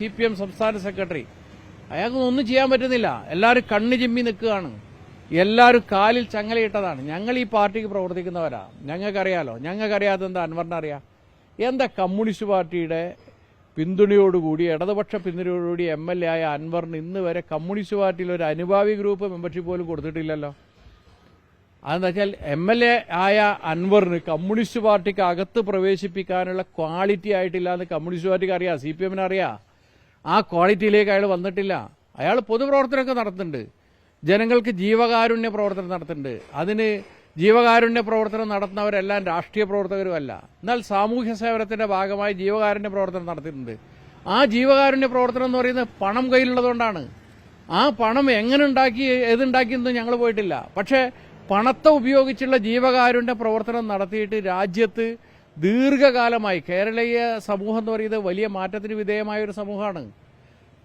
CPM സംസ്ഥാന secretary അയാൾക്കൊന്നും ചെയ്യാൻ പറ്റുന്നില്ല. എല്ലാവരും കണ്ണു ചിമ്മി നിൽക്കുകയാണ്. എല്ലാവരും കാലിൽ ചങ്ങലയിട്ടതാണ്. ഞങ്ങൾ ഈ പാർട്ടിക്ക് പ്രവർത്തിക്കുന്നവരാ, ഞങ്ങൾക്കറിയാലോ. ഞങ്ങൾക്കറിയാതെ എന്താ അൻവറിനെ അറിയാം? എന്താ കമ്മ്യൂണിസ്റ്റ് പാർട്ടിയുടെ പിന്തുണയോടുകൂടി, ഇടതുപക്ഷ പിന്തുണയോടുകൂടി MLA ആയ അൻവറിന് ഇന്ന് വരെ കമ്മ്യൂണിസ്റ്റ് പാർട്ടിയിൽ ഒരു അനുഭാവി ഗ്രൂപ്പ് മെമ്പർഷിപ്പ് പോലും കൊടുത്തിട്ടില്ലല്ലോ. അതെന്താ വെച്ചാൽ MLA ആയ അൻവറിന് കമ്മ്യൂണിസ്റ്റ് പാർട്ടിക്ക് അകത്ത് പ്രവേശിപ്പിക്കാനുള്ള ക്വാളിറ്റി ആയിട്ടില്ല എന്ന് കമ്മ്യൂണിസ്റ്റ് പാർട്ടിക്ക് അറിയാം, CPM-ന് അറിയാം. ആ ക്വാളിറ്റിയിലേക്ക് അയാൾ വന്നിട്ടില്ല. അയാൾ പൊതുപ്രവർത്തനമൊക്കെ നടത്തുന്നുണ്ട്, ജനങ്ങൾക്ക് ജീവകാരുണ്യ പ്രവർത്തനം നടത്തുന്നുണ്ട്. അതിന് ജീവകാരുണ്യ പ്രവർത്തനം നടത്തുന്നവരെല്ലാം രാഷ്ട്രീയ പ്രവർത്തകരുമല്ല. എന്നാൽ സാമൂഹ്യ സേവനത്തിന്റെ ഭാഗമായി ജീവകാരുണ്യ പ്രവർത്തനം നടത്തിയിട്ടുണ്ട്. ആ ജീവകാരുണ്യ പ്രവർത്തനം എന്ന് പറയുന്നത് പണം കയ്യിലുള്ളതുകൊണ്ടാണ്. ആ പണം എങ്ങനെ ഉണ്ടാക്കി ഏതുണ്ടാക്കിയെന്നും ഞങ്ങൾ പോയിട്ടില്ല. പക്ഷേ പണത്തെ ഉപയോഗിച്ചുള്ള ജീവകാരുണ്യ പ്രവർത്തനം നടത്തിയിട്ട് രാജ്യത്ത് ദീർഘകാലമായി കേരളീയ സമൂഹം എന്ന് പറയുന്നത് വലിയ മാറ്റത്തിന് വിധേയമായ ഒരു സമൂഹമാണ്.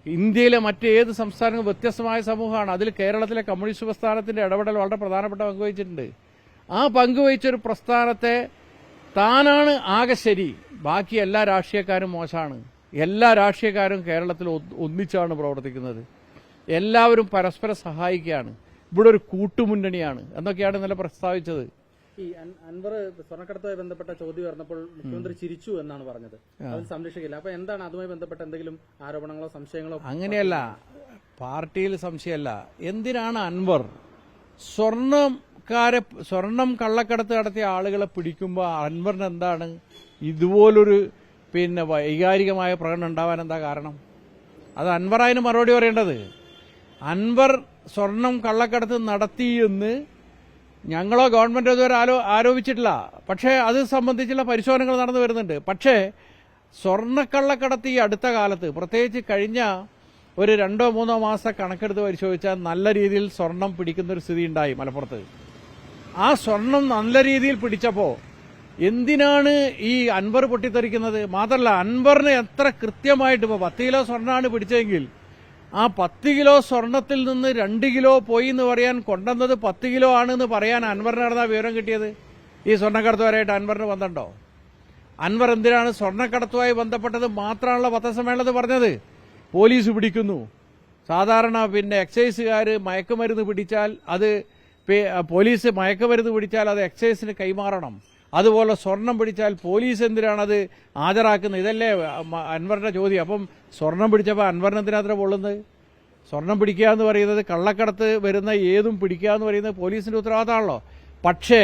ഇന്ത്യയിലെ മറ്റേത് സംസ്ഥാനങ്ങളും വ്യത്യസ്തമായ സമൂഹമാണ്. അതിൽ കേരളത്തിലെ കമ്മ്യൂണിസ്റ്റ് പ്രസ്ഥാനത്തിന്റെ ഇടപെടൽ വളരെ പ്രധാനപ്പെട്ട പങ്ക് വഹിച്ചിട്ടുണ്ട്. ആ പങ്കുവഹിച്ചൊരു പ്രസ്ഥാനത്തെ താനാണ് ആകെ ശരി, ബാക്കി എല്ലാ രാഷ്ട്രീയക്കാരും മോശമാണ്. എല്ലാ രാഷ്ട്രീയക്കാരും കേരളത്തിൽ ഒന്നിച്ചാണ് പ്രവർത്തിക്കുന്നത്. എല്ലാവരും പരസ്പരം സഹായിക്കുകയാണ്. ഇവിടെ ഒരു കൂട്ടുമുന്നണിയാണ് എന്നൊക്കെയാണ് ഇന്നലെ പ്രസ്താവിച്ചത്. ഈ അൻവർ സ്വർണ്ണക്കടത്തുമായി ബന്ധപ്പെട്ട ചോദ്യം പറഞ്ഞപ്പോൾ മുഖ്യമന്ത്രി ചിരിച്ചു എന്നാണ് പറഞ്ഞത്. അത് സംരക്ഷിക്കില്ല. അപ്പൊ എന്താണ് അതുമായി ബന്ധപ്പെട്ട എന്തെങ്കിലും ആരോപണങ്ങളോ സംശയങ്ങളോ? അങ്ങനെയല്ല, പാർട്ടിയിൽ സംശയമല്ല. എന്തിനാണ് അൻവർ സ്വർണം കള്ളക്കടത്ത് നടത്തിയ ആളുകളെ പിടിക്കുമ്പോൾ അൻവറിന് എന്താണ് ഇതുപോലൊരു വൈകാരികമായ പ്രകടനം ഉണ്ടാവാൻ എന്താ കാരണം? അത് അൻവർ അതിന് മറുപടി പറയേണ്ടത്. അൻവർ സ്വർണം കള്ളക്കടത്ത് നടത്തിയെന്ന് ഞങ്ങളോ ഗവൺമെന്റോ ഇതുവരെ ആരോപിച്ചിട്ടില്ല. പക്ഷേ അത് സംബന്ധിച്ചുള്ള പരിശോധനകൾ നടന്നു വരുന്നുണ്ട്. പക്ഷേ സ്വർണ്ണക്കള്ളക്കടത്ത് ഈ അടുത്ത കാലത്ത്, പ്രത്യേകിച്ച് കഴിഞ്ഞ ഒരു 2-3 മാസത്തെ കണക്കെടുത്ത് പരിശോധിച്ചാൽ നല്ല രീതിയിൽ സ്വർണം പിടിക്കുന്നൊരു സ്ഥിതി ഉണ്ടായി മലപ്പുറത്ത്. ആ സ്വർണം നല്ല രീതിയിൽ പിടിച്ചപ്പോൾ എന്തിനാണ് ഈ അൻവർ പൊട്ടിത്തെറിക്കുന്നത്? മാത്രമല്ല, അൻവറിന് എത്ര കൃത്യമായിട്ട് ഇപ്പോൾ 10 കിലോ സ്വർണ്ണമാണ് പിടിച്ചതെങ്കിൽ ആ 10 കിലോ സ്വർണത്തിൽ നിന്ന് 2 കിലോ പോയി എന്ന് പറയാൻ, കൊണ്ടുവന്നത് 10 കിലോ ആണെന്ന് പറയാൻ അൻവറിന് നടന്ന വിവരം കിട്ടിയത്? ഈ സ്വർണ്ണക്കടത്തുമായിട്ട് അൻവറിന് ബന്ധമുണ്ടോ? അൻവർ എന്തിനാണ് സ്വർണ്ണക്കടത്തുമായി ബന്ധപ്പെട്ടത് മാത്രമാണല്ലോ പത്രസമ്മേളനത്തിൽ പറഞ്ഞത്? പോലീസ് പിടിക്കുന്നു. സാധാരണ എക്സൈസുകാർ മയക്കുമരുന്ന് പിടിച്ചാൽ അത് പോലീസ് മയക്കുമരുന്ന് പിടിച്ചാൽ അത് എക്സൈസിന് കൈമാറണം. അതുപോലെ സ്വർണം പിടിച്ചാൽ പോലീസ് എന്തിനാണത് ഹാജരാക്കുന്നത്? ഇതല്ലേ അൻവറിന്റെ ചോദ്യം. അപ്പം സ്വർണം പിടിച്ചപ്പോൾ അൻവറിന് എന്തിനാത്ര പൊള്ളുന്നത്? സ്വർണം പിടിക്കുക എന്ന് പറയുന്നത്, കള്ളക്കടത്ത് വരുന്ന ഏതും പിടിക്കുക എന്ന് പറയുന്നത് പോലീസിന്റെ ഉത്തരവാദിത്തമാണല്ലോ. പക്ഷേ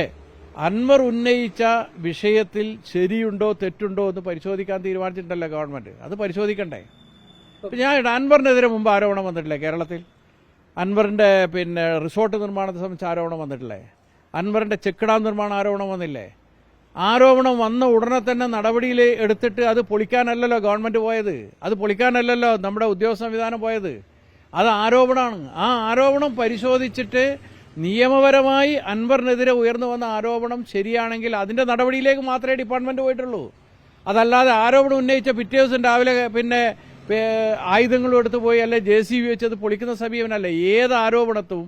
അൻവർ ഉന്നയിച്ച വിഷയത്തിൽ ശരിയുണ്ടോ തെറ്റുണ്ടോ എന്ന് പരിശോധിക്കാൻ തീരുമാനിച്ചിട്ടുണ്ടല്ലോ ഗവൺമെന്റ്. അത് പരിശോധിക്കണ്ടേ? ഞാൻ അൻവറിനെതിരെ മുമ്പ് ആരോപണം വന്നിട്ടില്ലേ കേരളത്തിൽ? അൻവറിന്റെ റിസോർട്ട് നിർമ്മാണത്തെ സംബന്ധിച്ച് ആരോപണം വന്നിട്ടില്ലേ? അൻവറിന്റെ ചെക്ക് ഡാം നിർമ്മാണ ആരോപണം വന്നില്ലേ? ആരോപണം വന്ന ഉടനെ തന്നെ നടപടിയിൽ എടുത്തിട്ട് അത് പൊളിക്കാനല്ലല്ലോ ഗവൺമെന്റ് പോയത്. അത് പൊളിക്കാനല്ലല്ലോ നമ്മുടെ ഉദ്യോഗസ്ഥ സംവിധാനം പോയത്. അത് ആരോപണമാണ്. ആ ആരോപണം പരിശോധിച്ചിട്ട് നിയമപരമായി അൻവറിനെതിരെ ഉയർന്നു വന്ന ആരോപണം ശരിയാണെങ്കിൽ അതിന്റെ നടപടിയിലേക്ക് മാത്രമേ ഡിപ്പാർട്ട്മെന്റ് പോയിട്ടുള്ളൂ. അതല്ലാതെ ആരോപണം ഉന്നയിച്ച പിറ്റേ ദിവസം രാവിലെ ആയുധങ്ങളും എടുത്തു പോയി അല്ലെ JCB വെച്ചത് പൊളിക്കുന്ന സമീപനമല്ല. ഏത് ആരോപണത്തും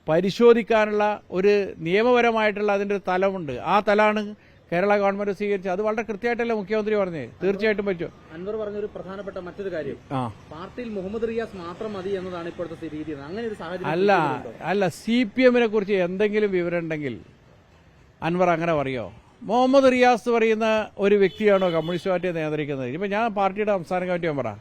പരിശോധിക്കാനുള്ള ഒരു നിയമപരമായിട്ടുള്ള അതിന്റെ ഒരു തലമുണ്ട്. ആ തലാണ് കേരള ഗവൺമെന്റ് സ്വീകരിച്ചത്. അത് വളരെ കൃത്യമായിട്ടല്ലേ മുഖ്യമന്ത്രി പറഞ്ഞത്? തീർച്ചയായിട്ടും പറ്റും. അൻവർ പറഞ്ഞൊരു പ്രധാനപ്പെട്ട മറ്റൊരു കാര്യം, പാർട്ടിയിൽ മുഹമ്മദ് റിയാസ് മാത്രം മതി എന്നതാണ് ഇപ്പോഴത്തെ രീതി. അങ്ങനെ ഒരു സാഹചര്യം അല്ല. CPM-നെ കുറിച്ച് എന്തെങ്കിലും വിവരം ഉണ്ടെങ്കിൽ അൻവർ അങ്ങനെ പറയോ? മുഹമ്മദ് റിയാസ് പറയുന്ന ഒരു വ്യക്തിയാണോ കമ്മ്യൂണിസ്റ്റ് പാർട്ടിയെ നിയന്ത്രിക്കുന്നത്? ഇപ്പൊ ഞാൻ പാർട്ടിയുടെ സംസ്ഥാന കമ്മിറ്റി മെമ്പറാ.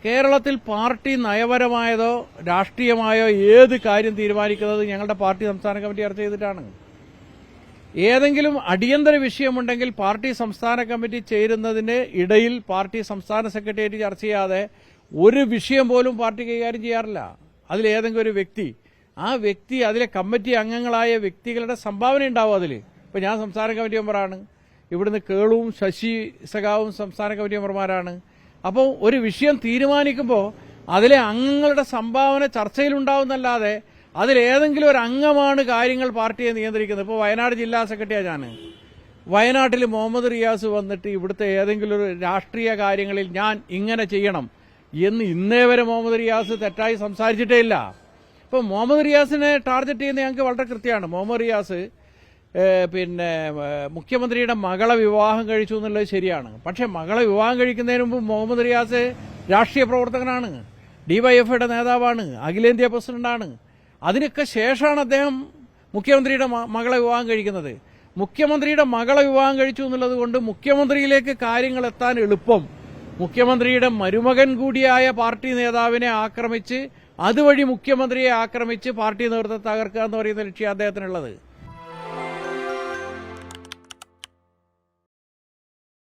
കേരളത്തിൽ പാർട്ടി നയപരമായതോ രാഷ്ട്രീയമായോ ഏത് കാര്യം തീരുമാനിക്കുന്നത് ഞങ്ങളുടെ പാർട്ടി സംസ്ഥാന കമ്മിറ്റി ചർച്ച ചെയ്തിട്ടാണ്. ഏതെങ്കിലും അടിയന്തര വിഷയമുണ്ടെങ്കിൽ പാർട്ടി സംസ്ഥാന കമ്മിറ്റി ചേരുന്നതിന് ഇടയിൽ പാർട്ടി സംസ്ഥാന സെക്രട്ടേറിയറ്റ് ചർച്ച ചെയ്യാതെ ഒരു വിഷയം പോലും പാർട്ടി കൈകാര്യം ചെയ്യാറില്ല. അതിലേതെങ്കിലും ഒരു വ്യക്തി, ആ വ്യക്തി അതിലെ കമ്മിറ്റി അംഗങ്ങളായ വ്യക്തികളുടെ സംഭാവന ഉണ്ടാവും അതിൽ. ഇപ്പൊ ഞാൻ സംസ്ഥാന കമ്മിറ്റി മെമ്പറാണ്. ഇവിടുന്ന് കേളുവും ശശി സഖാവും സംസ്ഥാന കമ്മിറ്റി മെമ്പർമാരാണ്. അപ്പോൾ ഒരു വിഷയം തീരുമാനിക്കുമ്പോൾ അതിലെ അംഗങ്ങളുടെ സംഭാവന ചർച്ചയിലുണ്ടാവുന്നല്ലാതെ അതിലേതെങ്കിലും ഒരു അംഗമാണ് കാര്യങ്ങൾ പാർട്ടിയെ നിയന്ത്രിക്കുന്നത്. ഇപ്പോൾ വയനാട് ജില്ലാ സെക്രട്ടറിയാണ് ഞാൻ. വയനാട്ടിൽ മുഹമ്മദ് റിയാസ് വന്നിട്ട് ഇവിടുത്തെ ഏതെങ്കിലും ഒരു രാഷ്ട്രീയ കാര്യങ്ങളിൽ ഞാൻ ഇങ്ങനെ ചെയ്യണം എന്ന് ഇന്നേ വരെ മുഹമ്മദ് റിയാസ് തെറ്റായി സംസാരിച്ചിട്ടേ ഇല്ല. ഇപ്പോൾ മുഹമ്മദ് റിയാസിനെ ടാർഗറ്റ് ചെയ്യുന്ന ഞങ്ങൾക്ക് വളരെ കൃത്യമാണ്. മുഹമ്മദ് റിയാസ് പിന്നെ മുഖ്യമന്ത്രിയുടെ മകളെ വിവാഹം കഴിച്ചു എന്നുള്ളത് ശരിയാണ്. പക്ഷെ മകളെ വിവാഹം കഴിക്കുന്നതിന് മുമ്പ് മുഹമ്മദ് റിയാസ് രാഷ്ട്രീയ പ്രവർത്തകനാണ്, ഡിവൈഎഫ്ഐയുടെ നേതാവാണ്, അഖിലേന്ത്യാ പ്രസിഡന്റാണ്. അതിനൊക്കെ ശേഷമാണ് അദ്ദേഹം മുഖ്യമന്ത്രിയുടെ മകളെ വിവാഹം കഴിക്കുന്നത്. മുഖ്യമന്ത്രിയുടെ മകളെ വിവാഹം കഴിച്ചു എന്നുള്ളത് കൊണ്ട് മുഖ്യമന്ത്രിയിലേക്ക് കാര്യങ്ങൾ എത്താൻ എളുപ്പം. മുഖ്യമന്ത്രിയുടെ മരുമകൻ കൂടിയായ പാർട്ടി നേതാവിനെ ആക്രമിച്ച് അതുവഴി മുഖ്യമന്ത്രിയെ ആക്രമിച്ച് പാർട്ടി നേതൃത്വത്തെ തകർക്കുക എന്ന് പറയുന്ന ലക്ഷ്യം അദ്ദേഹത്തിനുള്ളത്.